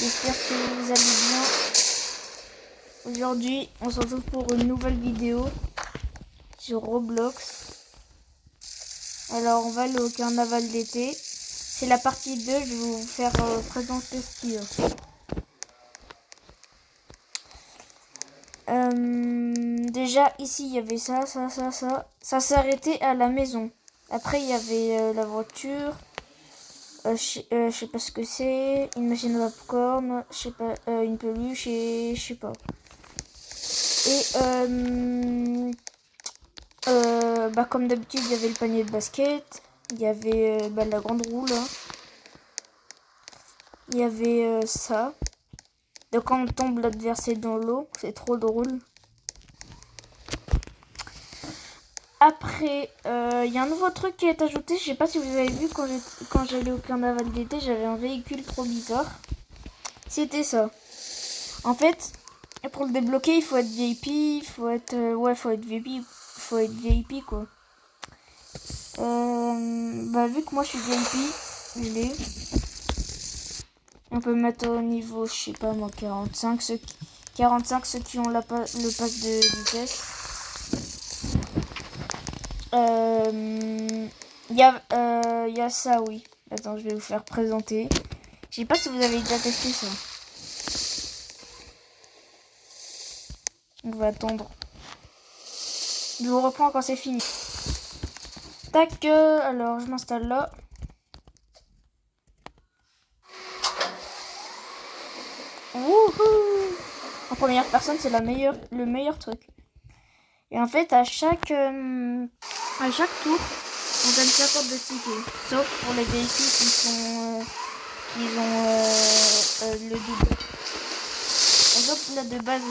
j'espère que vous allez bien. Aujourd'hui, on se retrouve pour une nouvelle vidéo sur Roblox. Alors, on va aller au carnaval d'été. C'est la partie 2, je vais vous faire présenter ce qu'il y a. Déjà, ici, il y avait ça. Ça s'arrêtait à la maison. Après, il y avait la voiture. Je sais pas ce que c'est. Une machine à popcorn. Je sais pas. Une peluche et je sais pas. Et comme d'habitude, il y avait le panier de basket. Il y avait la grande roue là. Il y avait ça. Donc quand on tombe, l'adversaire dans l'eau. C'est trop drôle. Après, il y a un nouveau truc qui est ajouté. Je sais pas si vous avez vu quand j'allais au carnaval d'été, j'avais un véhicule trop bizarre. C'était ça. En fait, pour le débloquer, il faut être VIP, faut être VIP quoi. Vu que moi je suis VIP, je l'ai. On peut mettre au niveau, je sais pas moi, 45 ceux qui ont le pass de vitesse. Il y a ça, oui. Attends, je vais vous faire présenter. Je sais pas si vous avez déjà testé ça. On va attendre. Je vous reprends quand c'est fini. Tac, alors je m'installe là. Wouhou! En première personne, c'est le meilleur truc. Et en fait, à chaque tour, on gagne 50 de tickets. Sauf pour les véhicules qui ont le double. Par exemple, là de base, je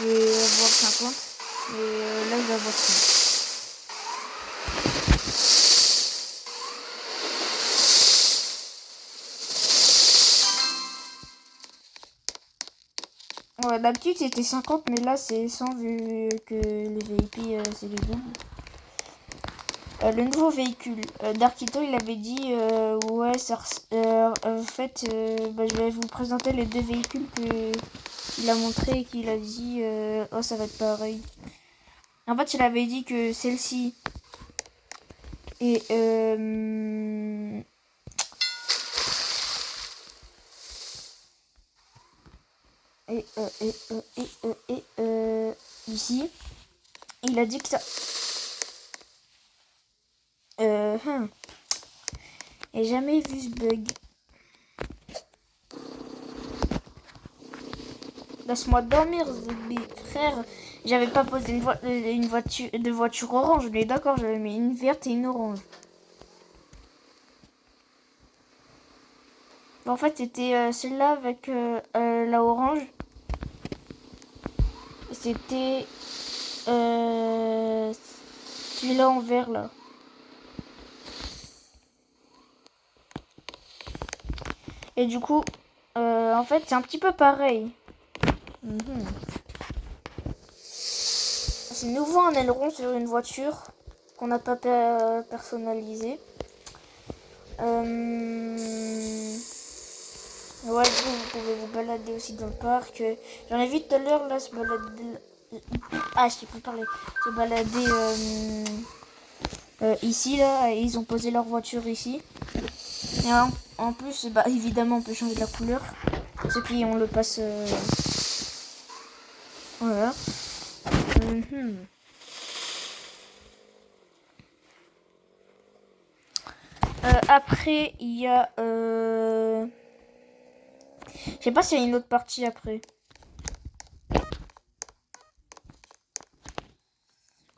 vais avoir 50. Et là, je vais avoir 30. Ouais, d'habitude c'était 50, mais là c'est 100 vu que les véhicules c'est le double. Le nouveau véhicule, Darkito il avait dit ouais ça en fait je vais vous présenter les deux véhicules que il a montré et qu'il a dit oh ça va être pareil. En fait il avait dit que celle-ci et ici il a dit que ça j'ai jamais vu ce bug. Laisse-moi dormir, frère. J'avais pas posé une voiture orange, mais d'accord, j'avais mis une verte et une orange. En fait, c'était celle-là avec la orange. C'était celui-là en vert, là. Et du coup, en fait, c'est un petit peu pareil. C'est nouveau un aileron sur une voiture qu'on n'a pas personnalisé. Ouais, vous pouvez vous balader aussi dans le parc. J'en ai vu tout à l'heure là se balader. Ah, je sais plus parler. Se balader ici là. Et ils ont posé leur voiture ici. Et en plus, évidemment, on peut changer la couleur. Ceux qui ont le pass. Voilà. Après, il y a. Je sais pas s'il y a une autre partie après.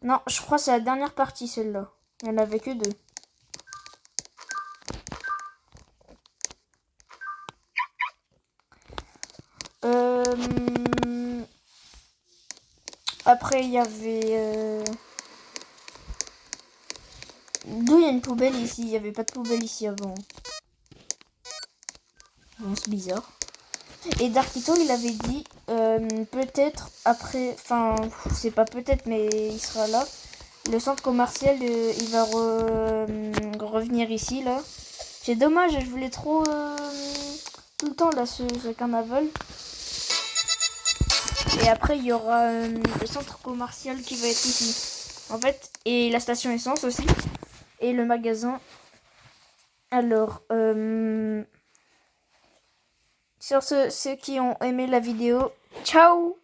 Non, je crois que c'est la dernière partie celle-là. Il n'y en avait que deux. Après, il y avait. D'où il y a une poubelle ici? Il n'y avait pas de poubelle ici avant. Bon, c'est bizarre. Et Darkito, il avait dit peut-être après, enfin, c'est pas peut-être, mais il sera là. Le centre commercial, il va revenir ici, là. C'est dommage, je voulais trop tout le temps là ce carnaval. Et après il y aura le centre commercial qui va être ici. En fait, et la station essence aussi. Et le magasin. Alors, sur ceux qui ont aimé la vidéo, ciao!